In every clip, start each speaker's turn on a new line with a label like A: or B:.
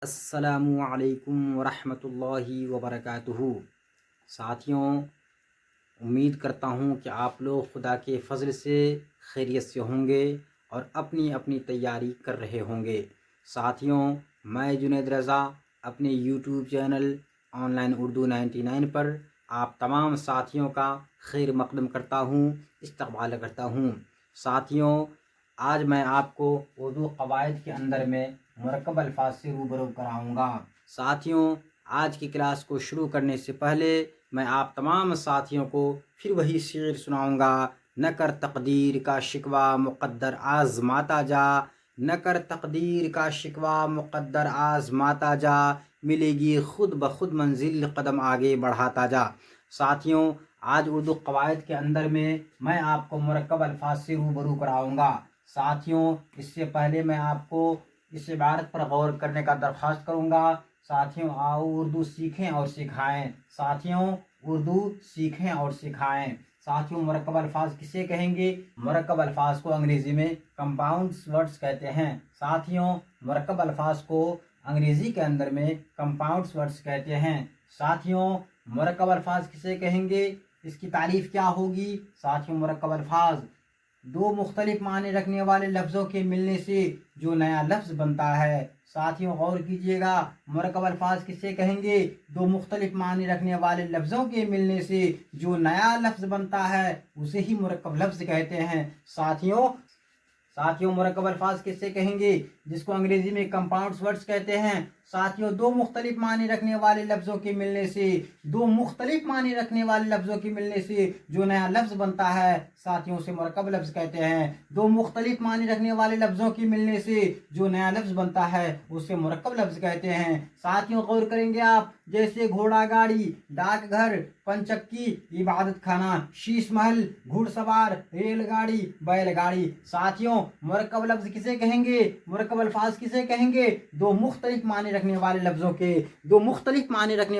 A: السلام علیکم ورحمۃ اللہ وبرکاتہ۔ ساتھیوں، امید کرتا ہوں کہ آپ لوگ خدا کے فضل سے خیریت سے ہوں گے اور اپنی اپنی تیاری کر رہے ہوں گے۔ ساتھیوں، میں جنید رضا اپنے YouTube channel on line Urdu 99 پر آپ تمام ساتھیوں کا خیر مقدم کرتا ہوں، استقبال کرتا ہوں۔ ساتھیوں، آج میں آپ کو اردو قواعد کے اندر میں مرکب الفاظ سے روبرو کراؤں گا۔ ساتھیوں، آج کی کلاس کو شروع کرنے سے پہلے میں آپ تمام ساتھیوں کو پھر وہی شعر سناؤں گا۔ نہ کر تقدیر کا شکوہ مقدر آزماتا جا، نہ کر تقدیر کا شکوہ مقدر آزماتا جا، ملے گی خود بخود منزل قدم آگے بڑھاتا جا۔ ساتھیوں، آج اردو قواعد کے اندر میں آپ کو مرکب الفاظ سے روبرو کراؤں گا۔ ساتھیوں، اس سے پہلے میں آپ کو اس عبارت پر غور کرنے کا درخواست کروں گا۔ ساتھیوں، آؤ اردو سیکھیں اور سکھائیں۔ ساتھیوں، اردو سیکھیں اور سکھائیں۔ ساتھیوں، مرکب الفاظ کسے کہیں گے؟ مرکب الفاظ کو انگریزی میں کمپاؤنڈ ورڈز کہتے ہیں۔ ساتھیوں، مرکب الفاظ کو انگریزی کے اندر میں کمپاؤنڈ ورڈز کہتے ہیں۔ ساتھیوں، مرکب الفاظ کسے کہیں گے؟ اس کی تعریف کیا ہوگی؟ ساتھیوں، مرکب الفاظ دو مختلف معنی رکھنے والے لفظوں کے ملنے سے جو نیا لفظ بنتا ہے۔ ساتھیوں، غور کیجئے گا، مرکب الفاظ کسے کہیں گے؟ دو مختلف معنی رکھنے والے لفظوں کے ملنے سے جو نیا لفظ بنتا ہے اسے ہی مرکب لفظ کہتے ہیں۔ ساتھیوں، مرکب الفاظ کسے کہیں گے؟ جس کو انگریزی میں کمپاؤنڈ ورڈز کہتے ہیں۔ ساتھیوں، دو مختلف معنی رکھنے والے لفظوں کے ملنے سے جو نیا لفظ بنتا ہے، ساتھیوں، اسے مرکب لفظ کہتے ہیں۔ دو مختلف معنی رکھنے والے لفظوں کے ملنے سے جو نیا لفظ بنتا ہے اسے مرکب لفظ کہتے ہیں۔ ساتھیوں، غور کریں گے آپ، جیسے گھوڑا گاڑی، ڈاک گھر، پنچکی، عبادت خانہ، شیش محل، گھڑ سوار، ریل گاڑی، بیل گاڑی۔ ساتھیوں، مرکب لفظ کسے کہیں گے؟ مرکب الفاظ کسے کہیں گے؟ دو مختلف معنی رکھنے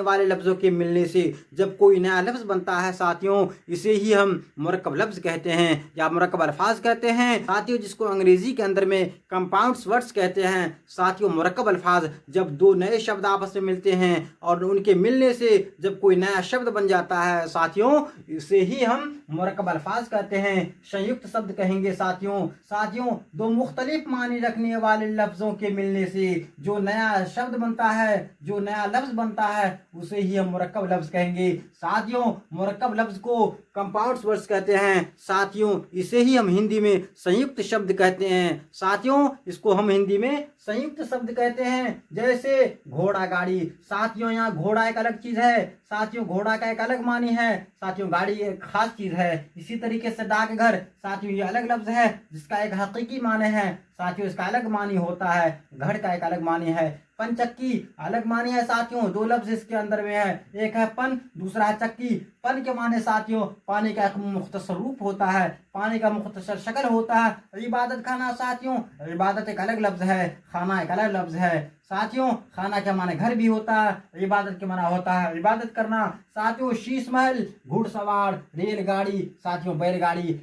A: والے لفظوں کے ملنے سے جب کوئی نیا لفظ بنتا ہے، ساتھیوں، اسے ہی ہم مرکب لفظ کہتے ہیں یا مرکب الفاظ کہتے ہیں۔ ساتھیوں، جس کو انگریزی کے اندر میں کمپاؤنڈ ورڈز کہتے ہیں۔ ساتھیوں، مرکب الفاظ جب دو نئے شبد آپس میں ملتے ہیں اور ان کے ملنے سے جب کوئی نیا شبد بن جاتا ہے، ساتھیوں، اسے ہی ہم مرکب الفاظ کہتے ہیں، سیکت شبد کہیں گے۔ ساتھیوں، دو مختلف معنی رکھنے والے لفظوں کے ملنے سے جو نیا شبد بنتا ہے، جو نیا لفظ بنتا ہے، اسے ہی ہم مرکب لفظ کہیں گے۔ ساتھیوں، مرکب لفظ کو کمپاؤنڈ ورڈز کہتے ہیں۔ ساتھیوں، اسے ہی ہم ہندی میں سیکت شبد کہتے ہیں۔ ساتھیوں، اس کو ہم ہندی میں سیکت شبد کہتے ہیں۔ جیسے گھوڑا گاڑی۔ ساتھیوں، یہاں گھوڑا ایک الگ چیز ہے۔ ساتھیوں، گھوڑا کا ایک الگ معنی ہے۔ ساتھیوں، گاڑی ایک خاص چیز ہے۔ اسی طریقے سے ڈاک گھر، ساتھیوں، یہ الگ لفظ ہے جس کا ایک حقیقی معنی ہے۔ ساتھیوں، اس کا الگ معنی ہوتا ہے، گھر کا ایک الگ معنی ہے۔ پنچکی الگ معنی ہے۔ ساتھیوں، دو لفظ اس کے اندر میں ہے، ایک ہے پن، دوسرا ہے چکی۔ پن کے معنی ساتھیوں پانی کا ایک مختصر روپ ہوتا ہے، پانی کا مختصر شکل ہوتا ہے۔ عبادت خانہ، ساتھیوں، عبادت ایک الگ لفظ ہے، خانہ ایک الگ لفظ ہے۔ ساتھیوں، خانہ کے معنی گھر بھی ہوتا ہے، عبادت کے معنی ہوتا ہے عبادت کرنا۔ ساتھیوں، شیش محل، گھڑ سوار، ریل گاڑی، ساتھیوں، بیل گاڑی۔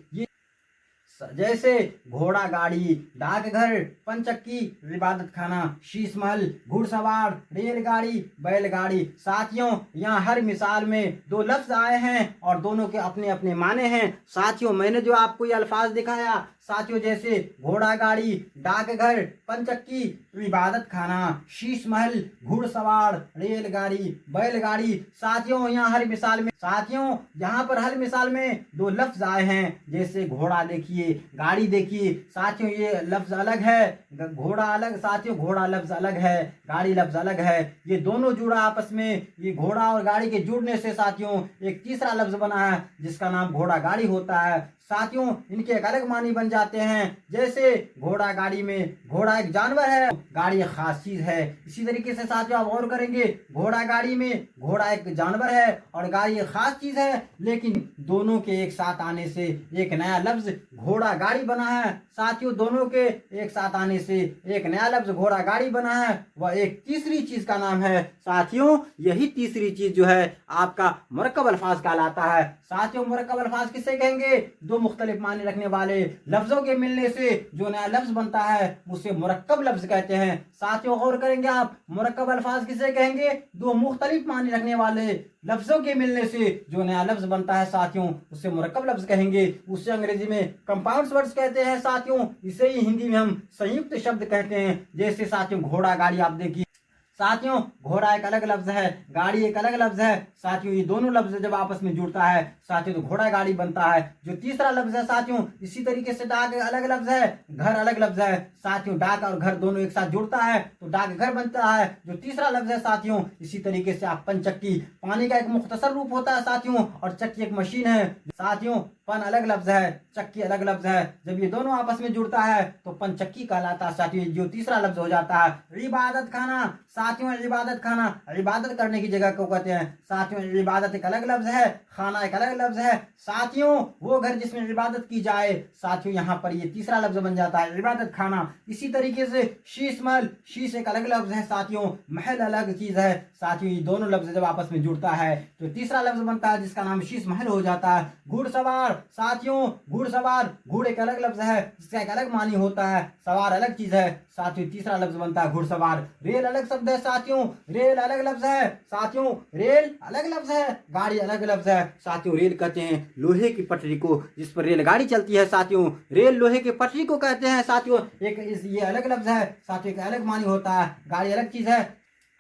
A: جیسے گھوڑا گاڑی، ڈاک گھر، پنچکی، عبادت خانہ، شیش محل، گھڑ سوار، ریل گاڑی، بیل گاڑی۔ ساتھیوں، یہاں ہر مثال میں دو لفظ آئے ہیں اور دونوں کے اپنے اپنے معنی ہیں۔ ساتھیوں، میں نے جو آپ کو یہ الفاظ دکھایا، ساتھیوں، جیسے گھوڑا گاڑی، ڈاک گھر، پنچکی، عبادت خانہ، شیش محل، گھڑ سوار، ریل گاڑی، بیل گاڑی۔ ساتھیوں، یہاں پر ہر مثال میں دو لفظ آئے ہیں۔ جیسے گھوڑا دیکھیے، گاڑی دیکھیے، ساتھیوں، یہ لفظ الگ ہے، گھوڑا الگ، ساتھیوں، گھوڑا لفظ الگ ہے، گاڑی لفظ الگ ہے۔ یہ دونوں جڑا آپس میں، یہ گھوڑا اور گاڑی کے جڑنے سے ساتھیوں ایک تیسرا لفظ بنا ہے جس کا نام گھوڑا گاڑی ہوتا ہے۔ ساتھیوں، ان کے ایک الگ معنی بن جاتے ہیں۔ جیسے گھوڑا گاڑی میں گھوڑا ایک جانور ہے، گاڑی ایک خاص چیز ہے۔ اسی طریقے سے ساتھیوں، آپ غور کریں گے، گھوڑا گاڑی میں گھوڑا ایک جانور ہے اور گاڑی ایک خاص چیز ہے، لیکن دونوں کے ایک ساتھ آنے سے ایک نیا لفظ گھوڑا گاڑی بنا ہے۔ ساتھیوں، دونوں کے ایک ساتھ آنے سے ایک نیا لفظ گھوڑا گاڑی بنا ہے، وہ ایک تیسری چیز کا نام ہے۔ ساتھیوں، یہی تیسری چیز جو ہے آپ کا مرکب الفاظ کہلاتا ہے۔ ساتھیوں، مرکب الفاظ کسے کہیں گے؟ دو دو مختلف معنی رکھنے والے لفظوں کے ملنے سے جو نیا لفظ بنتا ہے اسے مرکب لفظ کہتے ہیں۔ ساتھیوں غور کریں گے آپ، مرکب الفاظ کسے کہیں گے؟ دو مختلف معنی رکھنے والے لفظوں کے ملنے سے جو نیا لفظ بنتا ہے ساتھیوں اسے مرکب لفظ کہیں گے۔ اسے انگریزی میں کمپاؤنڈ ورڈز کہتے ہیں ساتھیوں، اسے ہی ہندی میں ہم سنیکت شبد کہتے ہیں۔ جیسے ساتھیوں گھوڑا گاڑی آپ دیکھیے، ساتھیوں گھوڑا ایک الگ لفظ ہے، گاڑی ایک الگ لفظ ہے ساتھیوں، یہ دونوں لفظ جب آپس میں جڑتا ہے ساتھیوں تو گھوڑا گاڑی بنتا ہے۔ جو تیسرا لفظ ہے ساتھیوں، اسی طریقے سے ڈاک الگ لفظ ہے، گھر الگ لفظ ہے ساتھیوں، ڈاک اور گھر دونوں ایک ساتھ جڑتا ہے تو ڈاک گھر بنتا ہے۔ جو تیسرا لفظ ہے ساتھیوں، اسی طریقے سے آپ پن چکی، پانی کا ایک مختصر روپ ہوتا ہے ساتھیوں، اور چکی ایک مشین ہے ساتھیوں، پن الگ لفظ ہے، چکی الگ لفظ ہے، جب یہ دونوں آپس میں جڑتا ہے تو پن چکی کہلاتا ہے ساتھیوں، جو تیسرا لفظ ہو جاتا ہے۔ عبادت خانہ ساتھیوں، عبادت خانہ عبادت کرنے کی جگہ کو کہتے ہیں ساتھیوں، عبادت ایک الگ لفظ ہے، خانہ ایک الگ لفظ ہے ساتھیوں، وہ گھر جس میں عبادت کی جائے ساتھیوں، یہاں پر یہ تیسرا لفظ بن جاتا ہے عبادت خانہ۔ اسی طریقے سے شیش محل، شیش ایک الگ لفظ ہے ساتھیوں، محل الگ چیز ہے ساتھیوں، یہ دونوں لفظ جب آپس میں جڑتا ہے تو تیسرا لفظ بنتا ہے جس کا نام شیش محل ہو جاتا ہے۔ گھڑ سوار ساتھیوں، گھڑ سوار، گھوڑ ایک الگ لفظ ہے جس کا ایک الگ معنی ہوتا ہے، سوار الگ چیز ہے ساتھیوں، تیسرا لفظ بنتا ہے گھڑ سوار۔ ریل الگ شبد ہے ساتھیوں، ریل الگ لفظ ہے ساتھیوں، ریل الگ لفظ ہے، گاڑی الگ لفظ ہے ساتھیوں۔ ریل کہتے ہیں لوہے کی پٹری کو جس پر ریل گاڑی چلتی ہے ساتھیوں، ریل لوہے کی پٹری کو کہتے ہیں ساتھیوں، یہ الگ لفظ ہے ساتھیوں، ایک الگ معنی ہوتا ہے، گاڑی الگ چیز ہے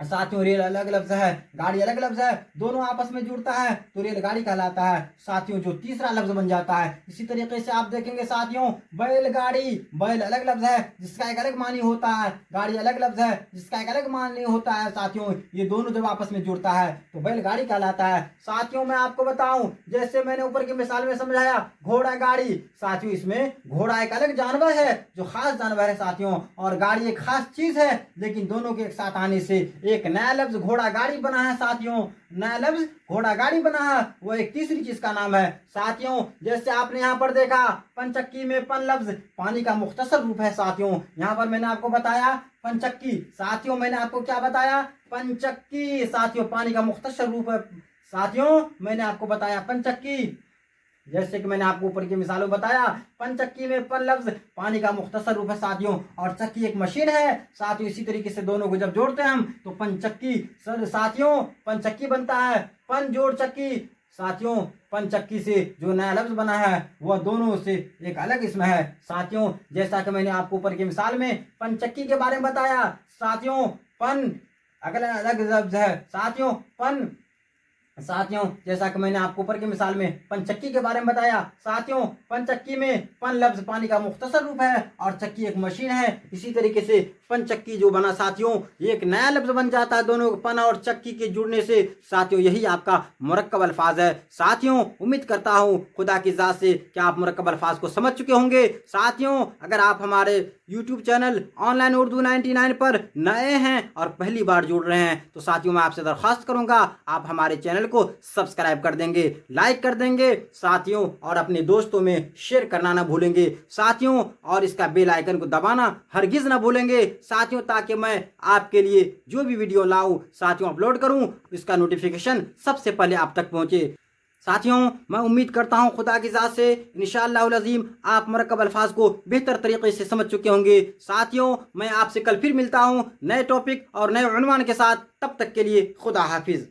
A: ساتھیوں، ریل الگ لفظ ہے، گاڑی الگ لفظ ہے، دونوں آپس میں جڑتا ہے تو ریل گاڑی کہلاتا ہے ساتھیوں، جو تیسرا لفظ بن جاتا ہے۔ اسی طریقے سے آپ دیکھیں گے ساتھیوں بیل گاڑی، بیل الگ لفظ ہے جس کا ایک الگ معنی ہوتا ہے، گاڑی الگ لفظ ہے جس کا ایک الگ معنی ہوتا ہے ساتھیوں، یہ دونوں جب آپس میں جڑتا ہے تو بیل گاڑی کہلاتا ہے۔ ساتھیوں میں آپ کو بتاؤں، جیسے میں نے اوپر کی مثال میں سمجھایا گھوڑا گاڑی ساتھیوں، اس میں گھوڑا ایک الگ جانور ہے جو خاص جانور ہے ساتھیوں، اور گاڑی ایک خاص چیز ہے، لیکن دونوں کے ایک ساتھ آنے سے ایک نیا لفظ گھوڑا گاڑی بنا ہے ساتھیوں، نیا لفظ گھوڑا گاڑی بنا ہے، وہ ایک تیسری چیز کا نام ہے ساتھیوں۔ جیسے آپ نے یہاں پر دیکھا پن چکی میں پن لفظ پانی کا مختصر روپ ہے ساتھیوں، یہاں پر میں نے آپ کو بتایا پن چکی ساتھیوں، میں نے آپ کو کیا بتایا؟ پن چکی ساتھیوں، پانی کا مختصر روپ ہے ساتھیوں، میں نے آپ کو بتایا پن چکی، جیسے کہ میں نے آپ کو اوپر کی مثالوں بتایا پن چکی میں پن لفظ پانی کا مختصر روپ ہے ساتھیوں، اور چکی ایک مشین ہے ساتھیوں، اسی طریقے سے دونوں کو جب جوڑتے ہیں ہم تو پن چکی ساتھیوں، پن چکی بنتا ہے، پن جوڑ چکی ساتھیوں، پن چکی سے جو نیا لفظ بنا ہے وہ دونوں سے ایک الگ اسم ہے ساتھیوں۔ جیسا کہ میں نے آپ کو اوپر کی مثال میں پن چکی کے بارے میں بتایا ساتھیوں، پن اگلا الگ لفظ ہے ساتھیوں، پن ساتھیوں، جیسا کہ میں نے آپ کو اوپر کی مثال میں پن چکی کے بارے میں بتایا ساتھیوں، پن چکی میں پن لفظ پانی کا مختصر روپ ہے اور چکی ایک مشین ہے، اسی طریقے سے پن چکی جو بنا ساتھیوں یہ ایک نیا لفظ بن جاتا ہے دونوں پن اور چکی کے جڑنے سے ساتھیوں، یہی آپ کا مرکب الفاظ ہے ساتھیوں۔ امید کرتا ہوں خدا کی ذات سے کہ آپ مرکب الفاظ کو سمجھ چکے ہوں گے ساتھیوں۔ اگر آپ ہمارے YouTube channel on line Urdu 99 پر نئے ہیں اور پہلی بار جڑ رہے ہیں تو ساتھیوں میں آپ سے درخواست کروں گا آپ ہمارے چینل کو سبسکرائب کر دیں گے، لائک کر دیں گے ساتھیوں، اور اپنے دوستوں میں شیئر کرنا نہ بھولیں گے ساتھیوں، اور اس کا بیل آئیکن کو دبانا ہرگز نہ بھولیں گے ساتھیوں، تاکہ میں آپ کے لیے جو بھی ویڈیو لاؤں ساتھیوں اپلوڈ کروں اس کا نوٹیفیکیشن سب سے پہلے آپ تک پہنچے ساتھیوں۔ میں امید کرتا ہوں خدا کی ذات سے انشاءاللہ العظیم آپ مرکب الفاظ کو بہتر طریقے سے سمجھ چکے ہوں گے ساتھیوں۔ میں آپ سے کل پھر ملتا ہوں نئے ٹاپک اور نئے عنوان کے ساتھ، تب تک کے لیے خدا حافظ۔